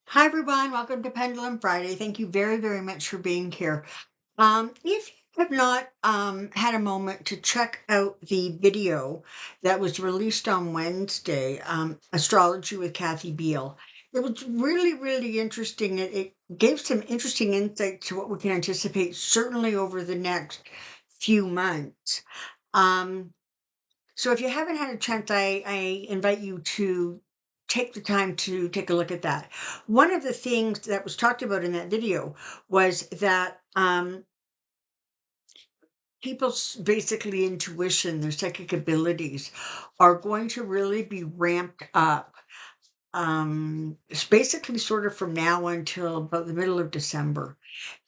Hi, everyone. Welcome to Pendulum Friday. Thank you very, very much for being here. If you have not had a moment to check out the video that was released on Wednesday, Astrology with Kathy Beale, it was really, really interesting. It gave some interesting insight to what we can anticipate, certainly over the next few months. Um, so if you haven't had a chance, I invite you to take the time to take a look at that. One of the things that was talked about in that video was that people's basically intuition, their psychic abilities are going to really be ramped up. It's basically sort of from now until about the middle of December.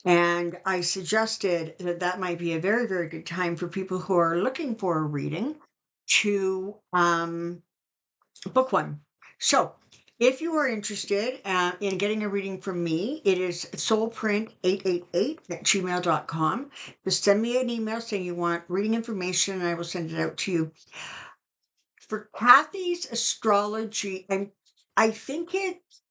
And I suggested that that might be a very, very good time for people who are looking for a reading to book one. So, if you are interested in getting a reading from me, it is soulprint888 at gmail.com. Just send me an email saying you want reading information and I will send it out to you. For Kathy's astrology, I think it's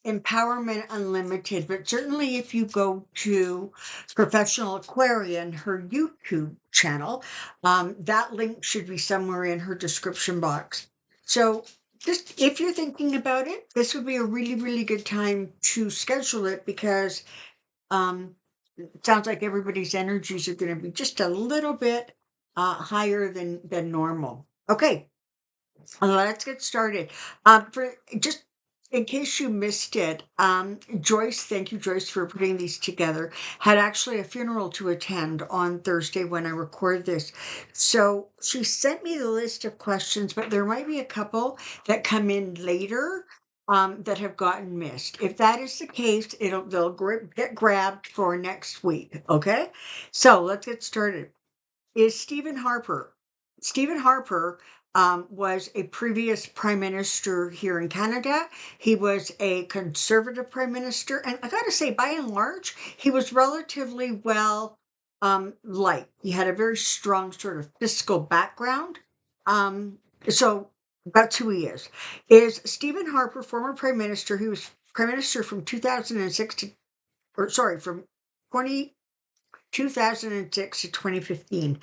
Empowerment Unlimited, but certainly if you go to Professional Aquarian, her YouTube channel, that link should be somewhere in her description box. So just if you're thinking about it, this would be a really, really good time to schedule it because it sounds like everybody's energies are going to be just a little bit higher than normal. Okay, let's get started. For just in case you missed it, Joyce, thank you, Joyce, for putting these together, had actually a funeral to attend on Thursday when I record this. So she sent me the list of questions, but there might be a couple that come in later that have gotten missed. If that is the case, they'll get grabbed for next week. Okay, so let's get started. Is Stephen Harper? Stephen Harper was a previous prime minister here in Canada. He was a conservative prime minister, and I got to say, by and large, he was relatively well liked. He had a very strong sort of fiscal background. So that's who he is. Is Stephen Harper, former prime minister? He was prime minister from 2006 to, or sorry, from 2006 to 2015.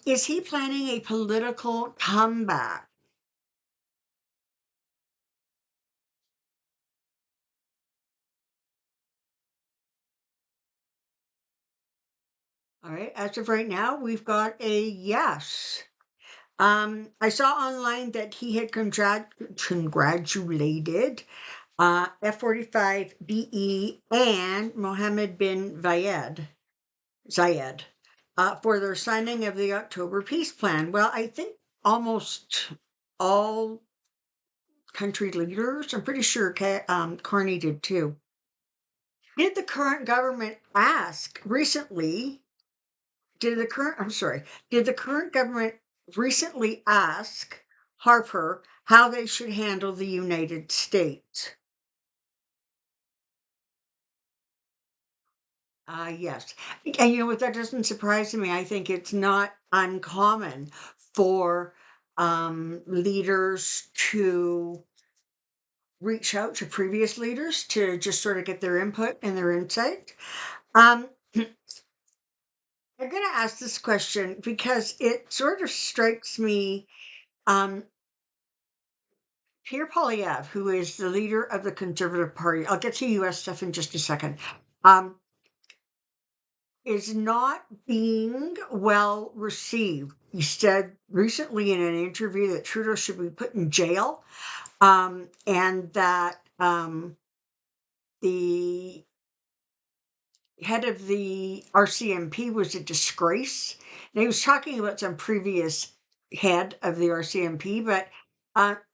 Is he planning a political comeback? All right, as of right now, we've got a yes. I saw online that he had congratulated F-45 BE and Mohammed bin Zayed for their signing of the October peace plan. Well, I think almost all country leaders, I'm pretty sure Carney did too. Did the current government ask recently? Did the current government recently ask Harper how they should handle the United States? Yes. And you know what? That doesn't surprise me. I think it's not uncommon for leaders to reach out to previous leaders to just sort of get their input and their insight. Um, I'm going to ask this question because it sort of strikes me. Pierre Poilievre, who is the leader of the Conservative Party, I'll get to US stuff in just a second, um, is not being well received. He said recently in an interview that Trudeau should be put in jail and that the head of the RCMP was a disgrace. And he was talking about some previous head of the RCMP, but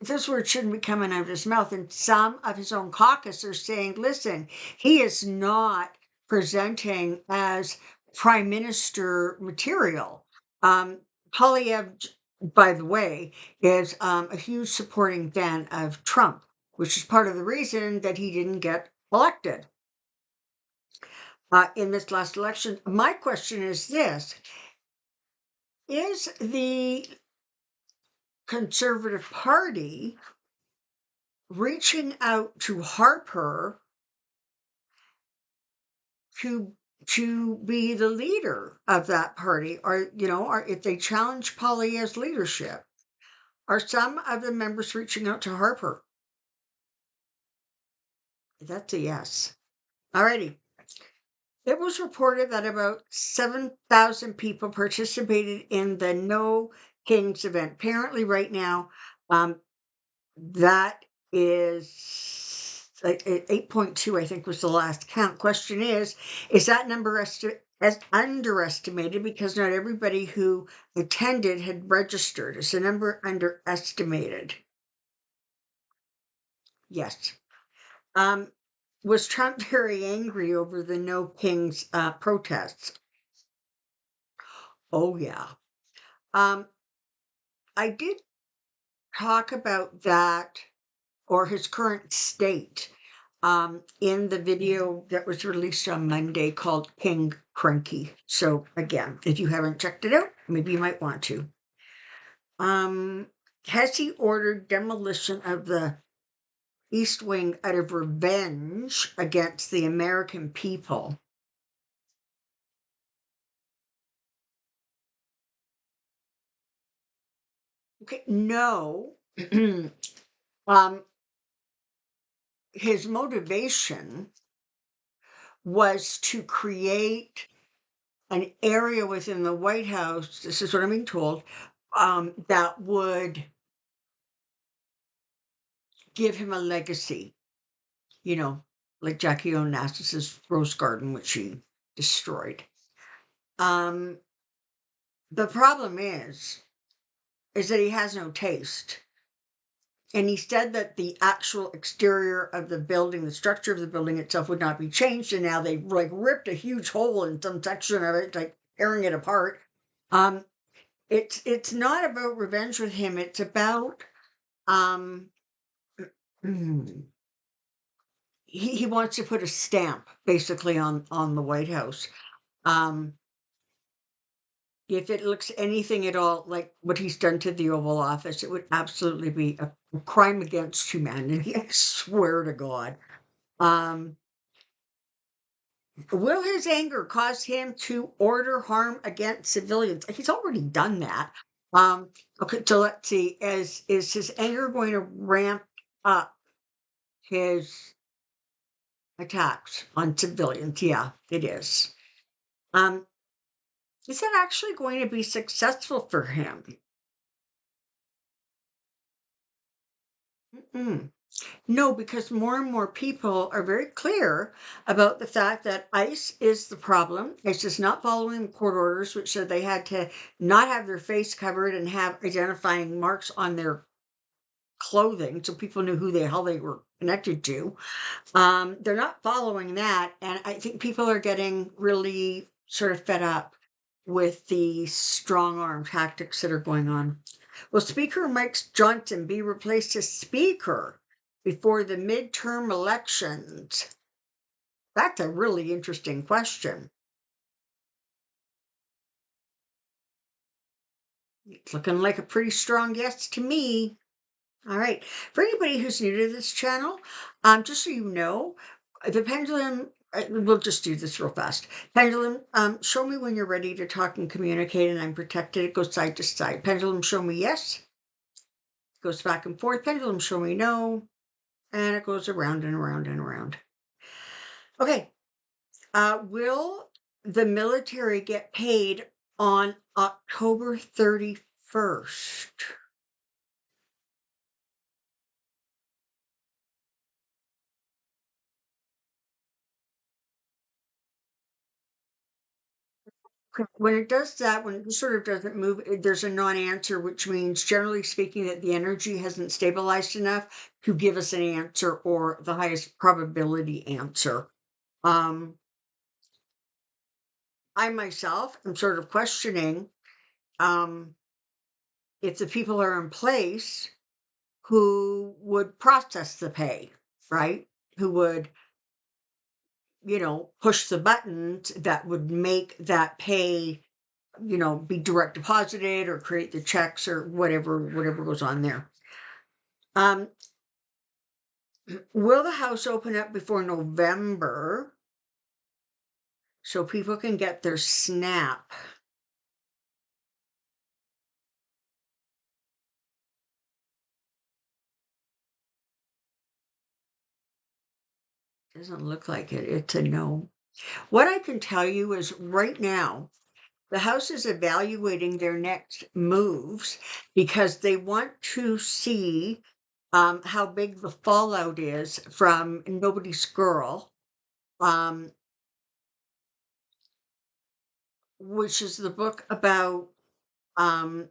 those words shouldn't be coming out of his mouth. And some of his own caucus are saying, listen, he is not presenting as prime minister material. Polyev, by the way, is a huge supporting fan of Trump, which is part of the reason that he didn't get elected in this last election. My question is this: is the Conservative Party reaching out to Harper to be the leader of that party, or or if they challenge Poly's leadership. Are some of the members reaching out to Harper? That's a yes. Alrighty. It was reported that about 7,000 people participated in the No Kings event. Apparently, right now, that is like 8.2, I think was the last count. Question is that number as underestimated because not everybody who attended had registered? Is the number underestimated? Yes. Was Trump very angry over the No Kings protests? Oh, yeah. Um, I did talk about that, or his current state, in the video that was released on Monday called King Cranky. So again, if you haven't checked it out, maybe you might want to. Has he ordered demolition of the East Wing out of revenge against the American people? Okay, no. um, his motivation was to create an area within the White House, this is what I'm being told, that would give him a legacy, you know, like Jackie Onassis's Rose Garden, which he destroyed. Um, the problem is that he has no taste. And he said that the actual exterior of the building, the structure of the building itself would not be changed. And now they like ripped a huge hole in some section of it, like tearing it apart. Um, it's not about revenge with him. It's about um he wants to put a stamp basically on the White House. Um, if it looks anything at all like what he's done to the Oval Office, it would absolutely be a crime against humanity. I swear to God. Um, will his anger cause him to order harm against civilians? He's already done that. Okay, so let's see. Is his anger going to ramp up his attacks on civilians? Yeah, it is. Um, is that actually going to be successful for him? Mm-mm. No, because more and more people are very clear about the fact that ICE is the problem. ICE is not following the court orders, which said they had to not have their face covered and have identifying marks on their clothing so people knew who the hell they were connected to. They're not following that, and I think people are getting really sort of fed up with the strong arm tactics that are going on. Will Speaker Mike Johnson be replaced as Speaker before the midterm elections? That's a really interesting question. It's looking like a pretty strong yes to me. All right. For anybody who's new to this channel, just so you know, the pendulum, we'll just do this real fast. Pendulum, show me when you're ready to talk and communicate and I'm protected. It goes side to side. Pendulum, show me yes. It goes back and forth. Pendulum, show me no. And it goes around and around and around. Okay. Will the military get paid on October 31st? When it does that, when it sort of doesn't move, there's a non-answer, which means generally speaking that the energy hasn't stabilized enough to give us an answer or the highest probability answer. I myself am sort of questioning um, if the people are in place who would process the pay, right? Who would, push the buttons that would make that pay, be direct deposited or create the checks or whatever goes on there. Um, will the House open up before November? so people can get their SNAP. Doesn't look like it. It's a no. What I can tell you is right now, the House is evaluating their next moves because they want to see how big the fallout is from Nobody's Girl, um, which is the book about um,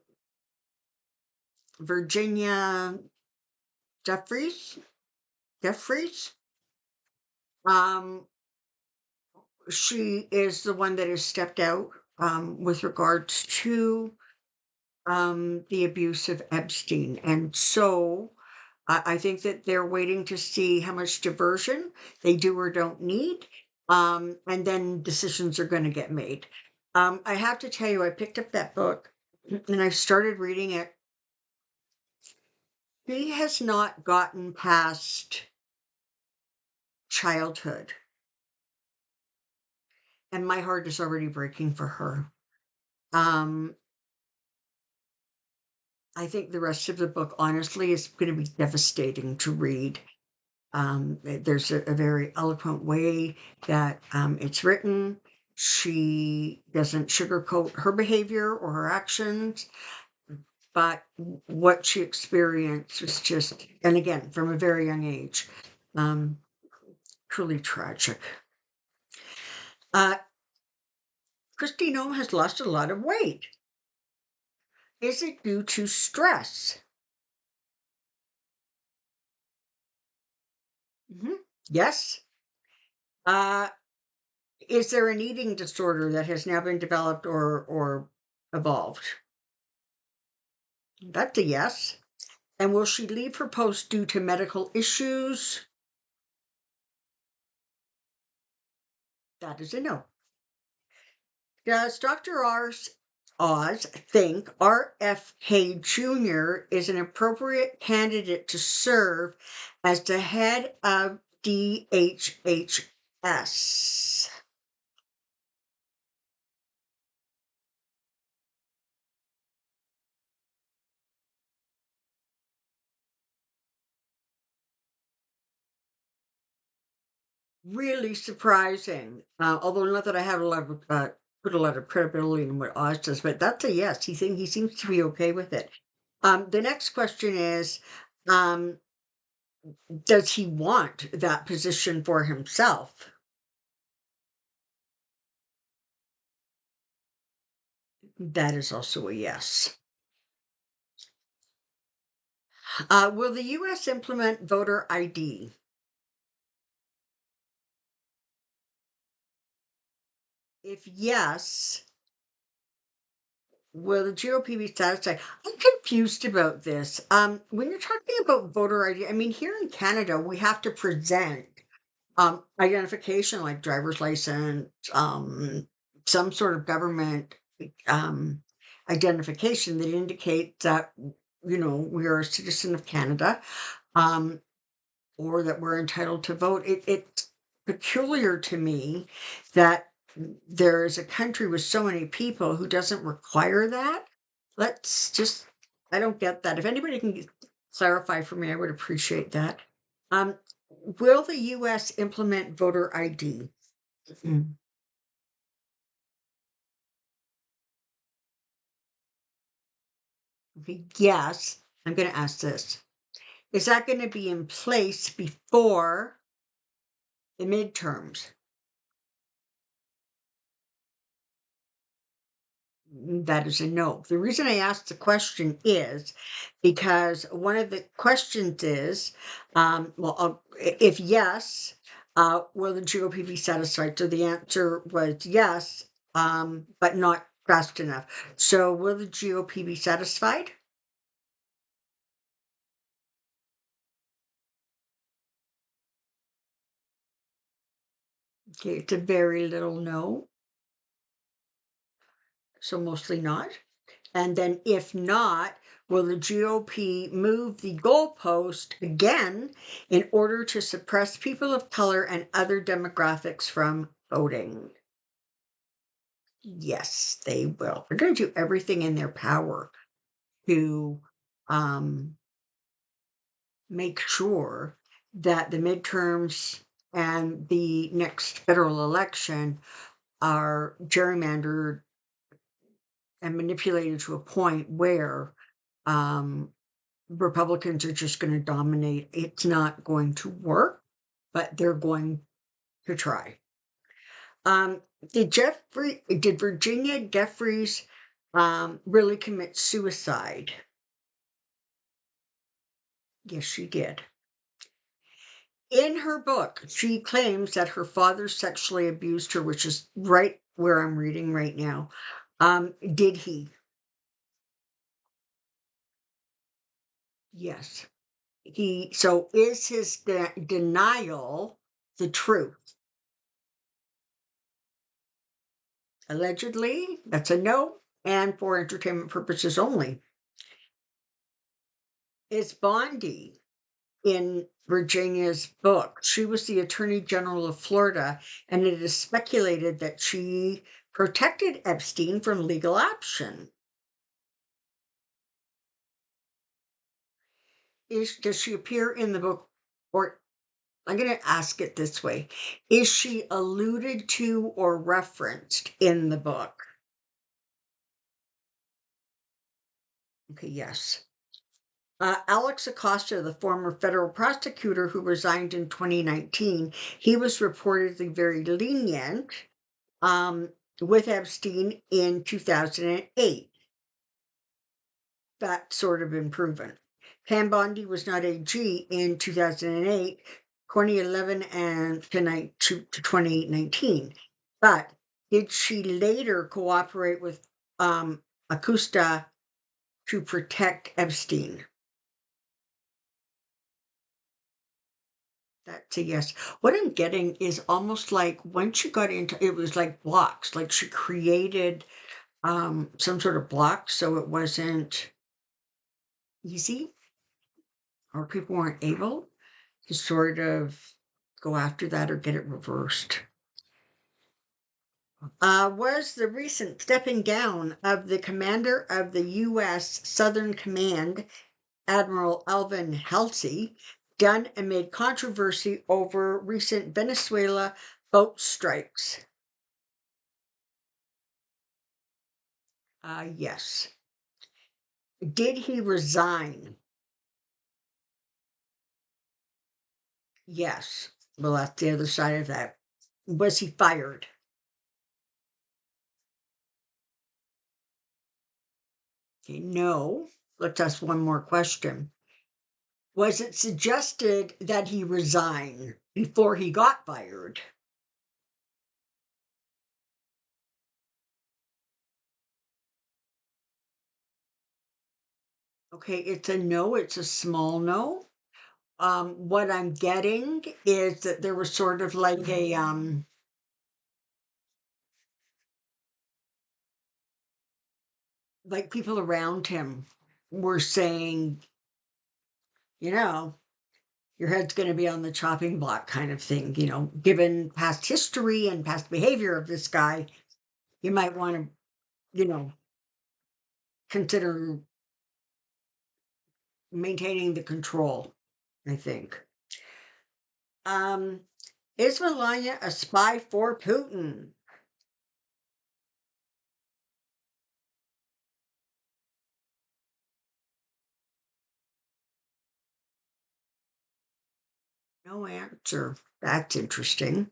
Virginia Jeffries. Jeffries. Um, she is the one that has stepped out with regards to the abuse of Epstein. And so I think that they're waiting to see how much diversion they do or don't need. And then decisions are going to get made. I have to tell you, I picked up that book and I started reading it. She has not gotten past childhood, and my heart is already breaking for her. Um, I think the rest of the book, honestly, is going to be devastating to read. There's a very eloquent way that it's written. She doesn't sugarcoat her behavior or her actions, but what she experienced was just, and again, from a very young age, um, truly tragic. Uh, Christine has lost a lot of weight. Is it due to stress? Mhm. Yes. Uh, is there an eating disorder that has now been developed or evolved? That's a yes. And will she leave her post due to medical issues? That is a no. Does Dr. Oz think RFK Jr. is an appropriate candidate to serve as the head of DHHS? Really surprising. Although not that I have a lot of put a lot of credibility in what Oz does, but that's a yes. He seems to be okay with it. The next question is, um, does he want that position for himself? That is also a yes. Will the U.S. implement voter ID? If yes, will the GOP be satisfied? I'm confused about this. When you're talking about voter ID, I mean, here in Canada, we have to present identification like driver's license, some sort of government um, identification that indicates that, we are a citizen of Canada. Um, or that we're entitled to vote. It's peculiar to me that there is a country with so many people who doesn't require that. Let's just, I don't get that. If anybody can clarify for me, I would appreciate that. Um, will the US implement voter ID? Mm. Okay, yes, I'm going to ask this. Is that going to be in place before the midterms? That is a no. The reason I asked the question is because one of the questions is, if yes, will the GOP be satisfied? So the answer was yes, but not fast enough. So will the GOP be satisfied? Okay, it's a very little no, so mostly not. And then if not, will the GOP move the goalpost again in order to suppress people of color and other demographics from voting? Yes, they will. They're going to do everything in their power to um, make sure that the midterms and the next federal election are gerrymandered and manipulated to a point where um, Republicans are just going to dominate. It's not going to work, but they're going to try. Um, did Virginia Jeffries really commit suicide? Yes, she did. In her book, she claims that her father sexually abused her, which is right where I'm reading right now. Did he? Yes. So is his denial the truth? Allegedly, that's a no, and for entertainment purposes only. Is Bondi in Virginia's book? She was the Attorney General of Florida, and it is speculated that she protected Epstein from legal action. Does she appear in the book, or I'm going to ask it this way: is she alluded to or referenced in the book? Okay, yes. Alex Acosta, the former federal prosecutor who resigned in 2019, he was reportedly very lenient um, with Epstein in 2008. That sort of been proven. Pam Bondi was not AG in 2008, 2011, and to 2019. But did she later cooperate with Acosta to protect Epstein? That's a yes. What I'm getting is almost like once you got into it was like blocks, like she created some sort of block so it wasn't easy or people weren't able to sort of go after that or get it reversed. Was the recent stepping down of the commander of the U.S. Southern Command, Admiral Alvin Halsey, done amid controversy over recent Venezuela boat strikes? Yes. Did he resign? Yes. Well, that's the other side of that. Was he fired? Okay, no. Let's ask one more question. Was it suggested that he resign before he got fired? Okay, it's a no, it's a small no. What I'm getting is that there was sort of like a like people around him were saying, you know, your head's going to be on the chopping block kind of thing, given past history and past behavior of this guy, you might want to, consider maintaining the control, I think. Um, is Melania a spy for Putin? No answer. That's interesting.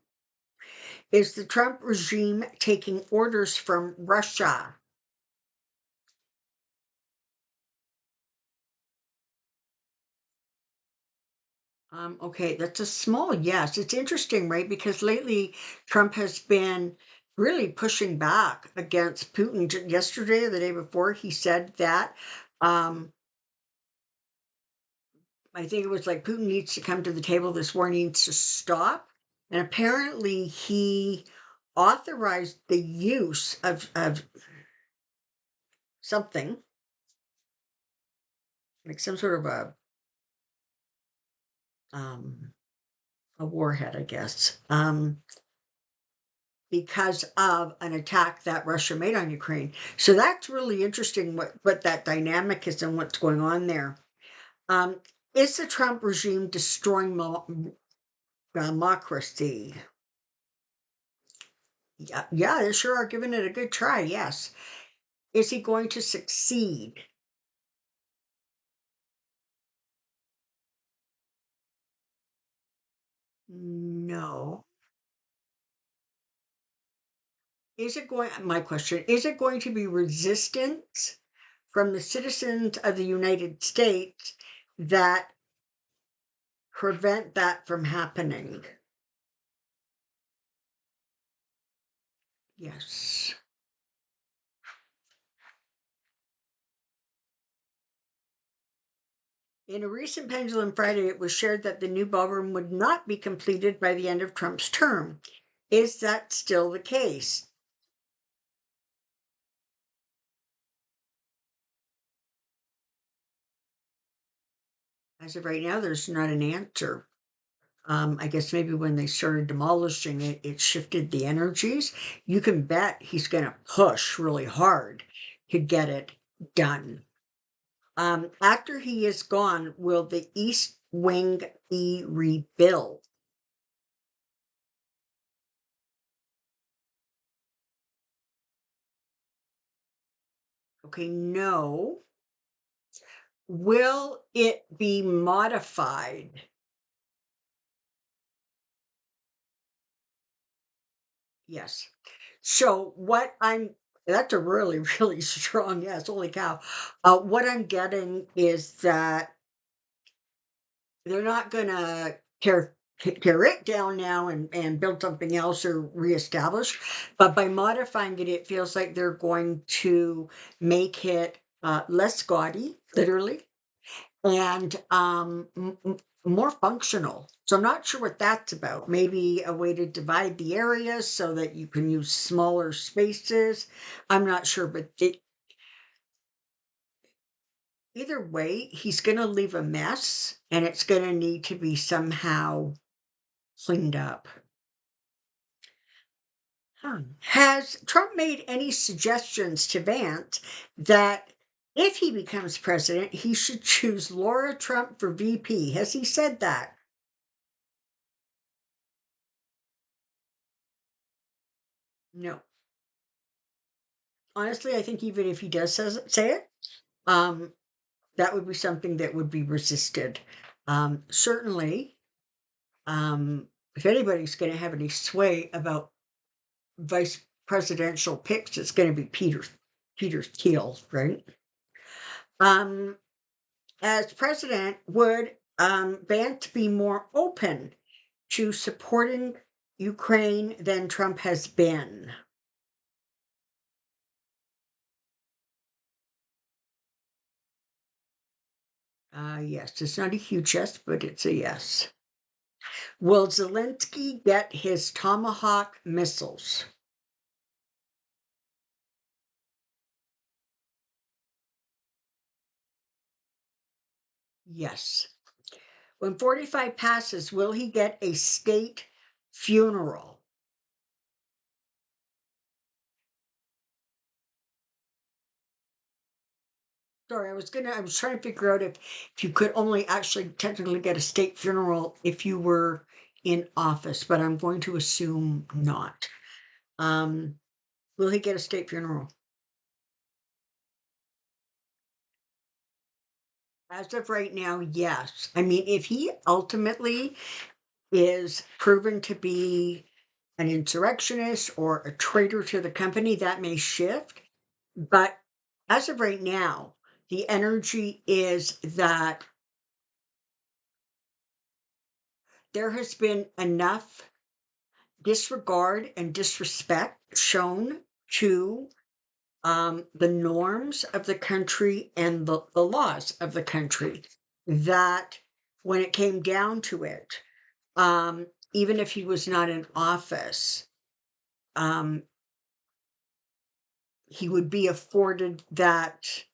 Is the Trump regime taking orders from Russia? Okay, that's a small yes. It's interesting, right? Because lately Trump has been really pushing back against Putin. Yesterday or the day before, he said that um, I think it was like Putin needs to come to the table. This war needs to stop. And apparently, he authorized the use of something like some sort of um, a warhead, I guess. because of an attack that Russia made on Ukraine. So that's really interesting what that dynamic is and what's going on there. Is the Trump regime destroying democracy? Yeah, they sure are giving it a good try, yes. Is he going to succeed? No. My question, is it going to be resistance from the citizens of the United States that prevent that from happening? Yes. In a recent Pendulum Friday, it was shared that the new ballroom would not be completed by the end of Trump's term. Is that still the case? As of right now, there's not an answer. I guess maybe when they started demolishing it, it shifted the energies. You can bet he's going to push really hard to get it done. After he is gone, will the East Wing be rebuilt? Okay, no. Will it be modified? Yes. So that's a really, really strong yes, holy cow. What I'm getting is that they're not gonna tear it down now and build something else or reestablish, but by modifying it, it feels like they're going to make it less gaudy, literally, and more functional. So I'm not sure what that's about. Maybe a way to divide the areas so that you can use smaller spaces. I'm not sure, but either way, he's going to leave a mess and it's going to need to be somehow cleaned up. Has Trump made any suggestions to Vance that if he becomes president, he should choose Laura Trump for VP? Has he said that? No. Honestly, I think even if he does say it, um, that would be something that would be resisted. Certainly, if anybody's going to have any sway about vice presidential picks, it's going to be Peter Thiel, right? Um, as president, would Vance be more open to supporting Ukraine than Trump has been? Yes, it's not a huge yes, but it's a yes. Will Zelensky get his Tomahawk missiles? Yes. When 45 passes, will he get a state funeral? Sorry, I was trying to figure out if you could only actually technically get a state funeral if you were in office, but I'm going to assume not. Um, will he get a state funeral? As of right now, yes. I mean, if he ultimately is proven to be an insurrectionist or a traitor to the company, that may shift. But as of right now, the energy is that there has been enough disregard and disrespect shown to the norms of the country and the laws of the country that when it came down to it, even if he was not in office, um, he would be afforded that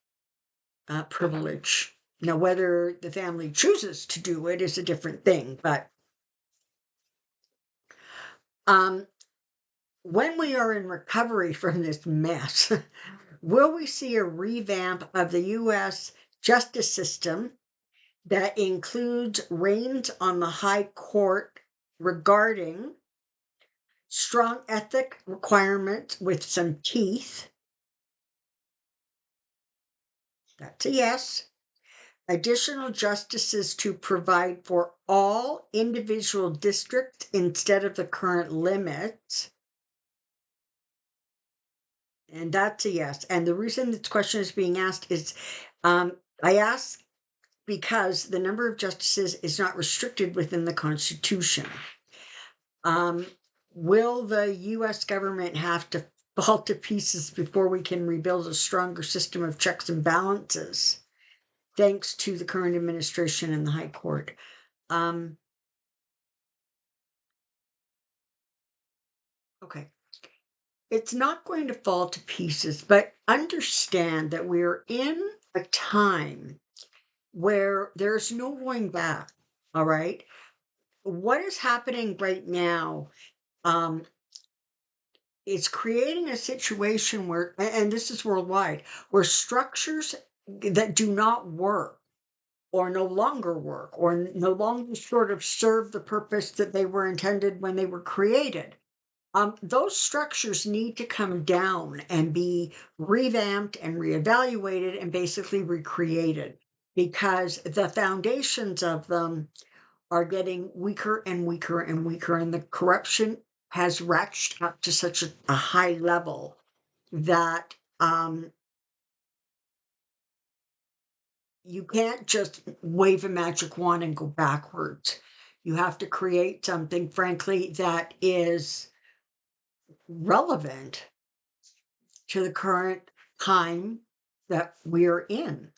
privilege. Now, whether the family chooses to do it is a different thing, but um, when we are in recovery from this mess, will we see a revamp of the U.S. justice system that includes reins on the High Court regarding strong ethic requirements with some teeth? That's a yes. Additional justices to provide for all individual districts instead of the current limits. And that's a yes. And the reason this question is being asked is I ask because the number of justices is not restricted within the Constitution. Will the US government have to fall to pieces before we can rebuild a stronger system of checks and balances, thanks to the current administration and the High Court? Okay. It's not going to fall to pieces, but understand that we're in a time where there's no going back. All right. What is happening right now is creating a situation where, and this is worldwide, where structures that do not work or no longer work or no longer sort of serve the purpose that they were intended when they were created. Those structures need to come down and be revamped and reevaluated and basically recreated because the foundations of them are getting weaker and weaker and weaker, and the corruption has ratcheted up to such a high level that you can't just wave a magic wand and go backwards. You have to create something, frankly, that is relevant to the current time that we're in.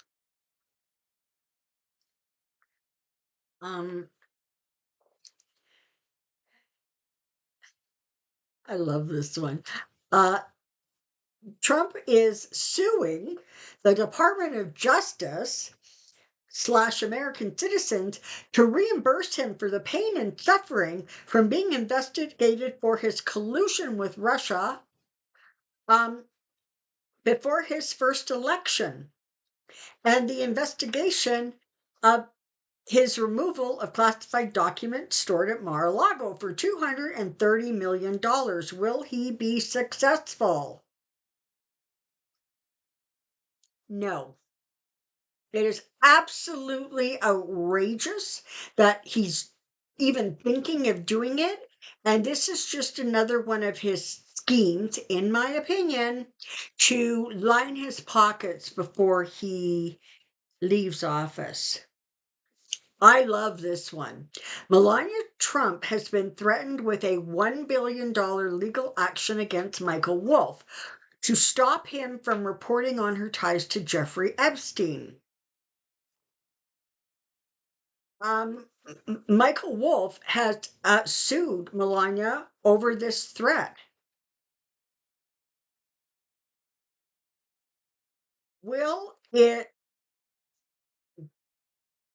Um, I love this one. Uh, Trump is suing the Department of Justice slash American citizens to reimburse him for the pain and suffering from being investigated for his collusion with Russia before his first election and the investigation of his removal of classified documents stored at Mar-a-Lago for $230 million. Will he be successful? No. It is absolutely outrageous that he's even thinking of doing it. And this is just another one of his schemes, in my opinion, to line his pockets before he leaves office. I love this one. Melania Trump has been threatened with a $1 billion legal action against Michael Wolff to stop him from reporting on her ties to Jeffrey Epstein. Michael Wolff has sued Melania over this threat. Will it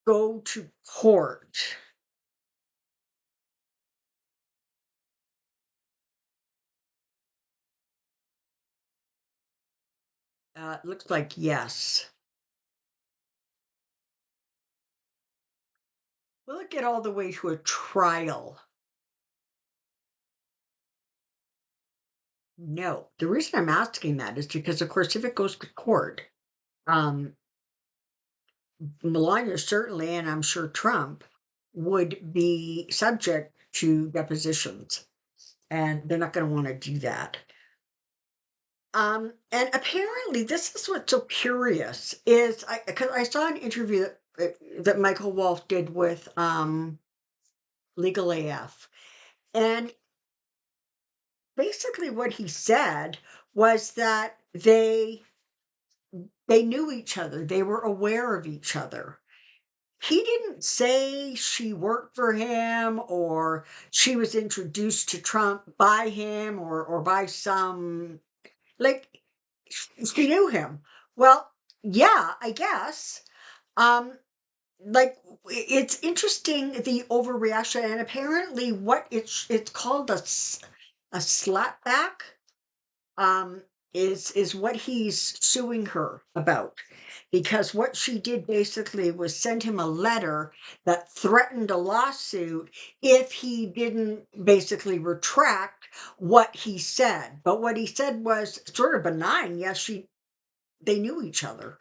go to court? Looks like yes. Will it get all the way to a trial? No. The reason I'm asking that is because, of course, if it goes to court, um, Melania certainly, and I'm sure Trump, would be subject to depositions, and they're not going to want to do that. And apparently, this is what's so curious is because I saw an interview that Michael Wolff did with Legal AF, and basically what he said was that they knew each other, they were aware of each other. He didn't say she worked for him or she was introduced to Trump by him or by some, like, she knew him. Well, yeah, I guess. Um, like it's interesting the overreaction, and apparently what it's called A slapback um, is what he's suing her about, because what she did basically was send him a letter that threatened a lawsuit if he didn't basically retract what he said. But what he said was sort of benign. Yes, they knew each other,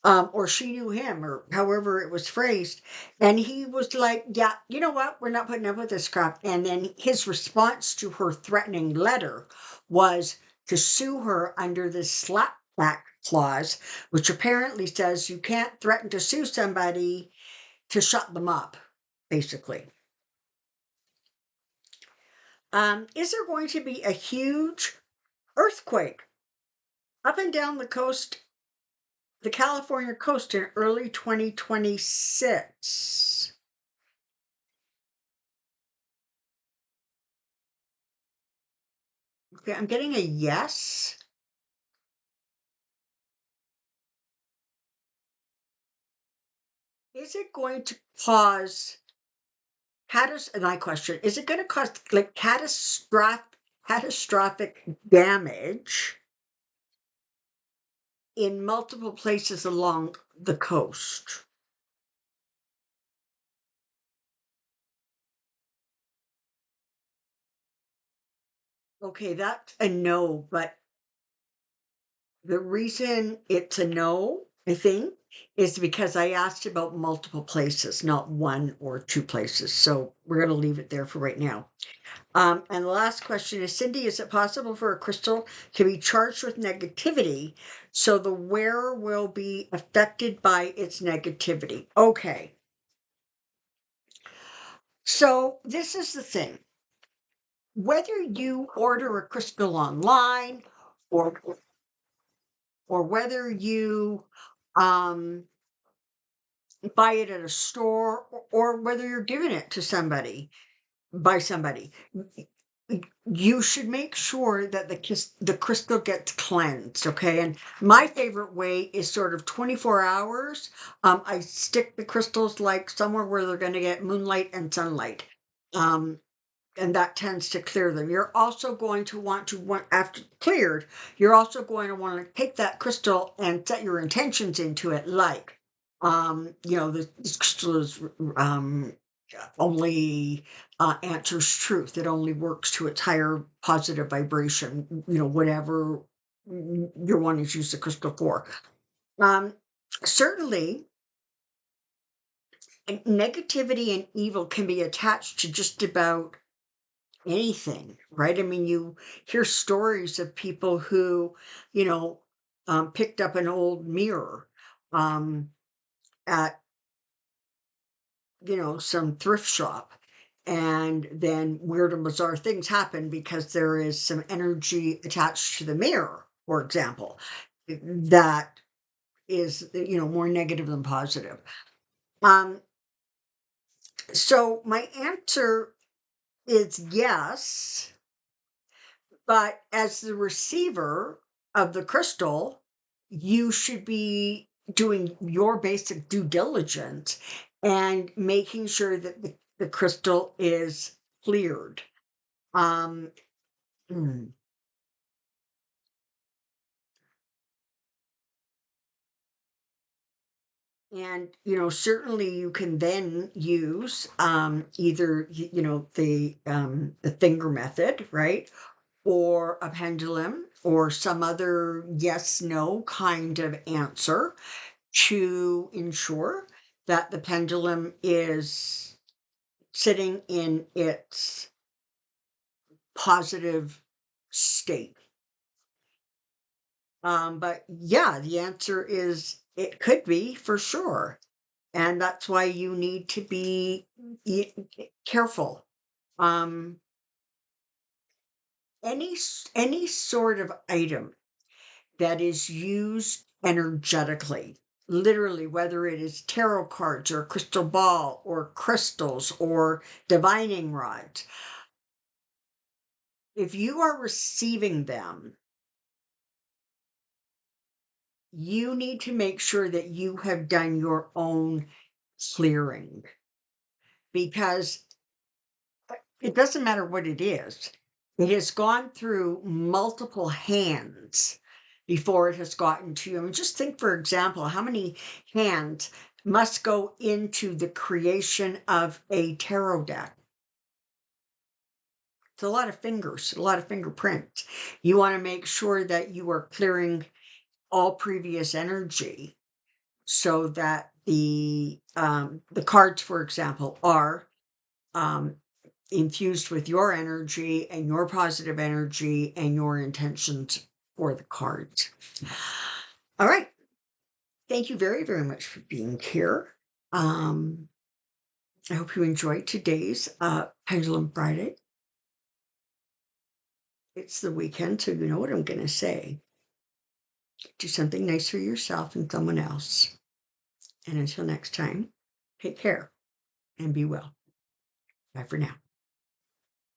or she knew him, or however it was phrased. And he was like, yeah, you know what? We're not putting up with this crap. And then his response to her threatening letter was to sue her under this slapback clause, which apparently says you can't threaten to sue somebody to shut them up, basically. Is there going to be a huge earthquake up and down the coast, the California coast, in early 2026? Okay, I'm getting a yes. Is it going to cause my question, is it going to cause like catastrophic damage in multiple places along the coast? Okay, that's a no, but the reason it's a no, I think, is because I asked about multiple places, not one or two places. So we're going to leave it there for right now. And the last question is, Cyndy, is it possible for a crystal to be charged with negativity so the wearer will be affected by its negativity? Okay. So this is the thing. Whether you order a crystal online or whether you um buy it at a store, or whether you're giving it to somebody by somebody, you should make sure that the crystal gets cleansed. Okay, and my favorite way is sort of 24 hours. I stick the crystals like somewhere where they're going to get moonlight and sunlight, um, and that tends to clear them. You're also going to want after cleared, you're also going to want to take that crystal and set your intentions into it, like this crystal is only answers truth. It only works to its higher positive vibration, whatever you're wanting to use the crystal for. Um, Certainly, negativity and evil can be attached to just about anything, right? I mean, you hear stories of people who, you know, picked up an old mirror um, at some thrift shop. And then weird and bizarre things happen because there is some energy attached to the mirror, for example, that is, more negative than positive. Um, so my answer is yes, but as the receiver of the crystal, you should be doing your basic due diligence and making sure that the crystal is cleared. Um, mm, and certainly you can then use either the finger method, right? Or a pendulum or some other yes no kind of answer to ensure that the pendulum is sitting in its positive state. But yeah, the answer is it could be for sure. And that's why you need to be careful. Um, any sort of item that is used energetically, literally, whether it is tarot cards or a crystal ball or crystals or divining rods, if you are receiving them, you need to make sure that you have done your own clearing, because it doesn't matter what it is. It has gone through multiple hands before it has gotten to you. I mean, just think, for example, how many hands must go into the creation of a tarot deck? It's a lot of fingers, a lot of fingerprints. You want to make sure that you are clearing all previous energy so that the cards, for example, are um, infused with your energy and your positive energy and your intentions for the cards. All right. Thank you very, very much for being here. I hope you enjoyed today's Pendulum Friday. It's the weekend, so you know what I'm going to say. Do something nice for yourself and someone else. And until next time, take care and be well. Bye for now.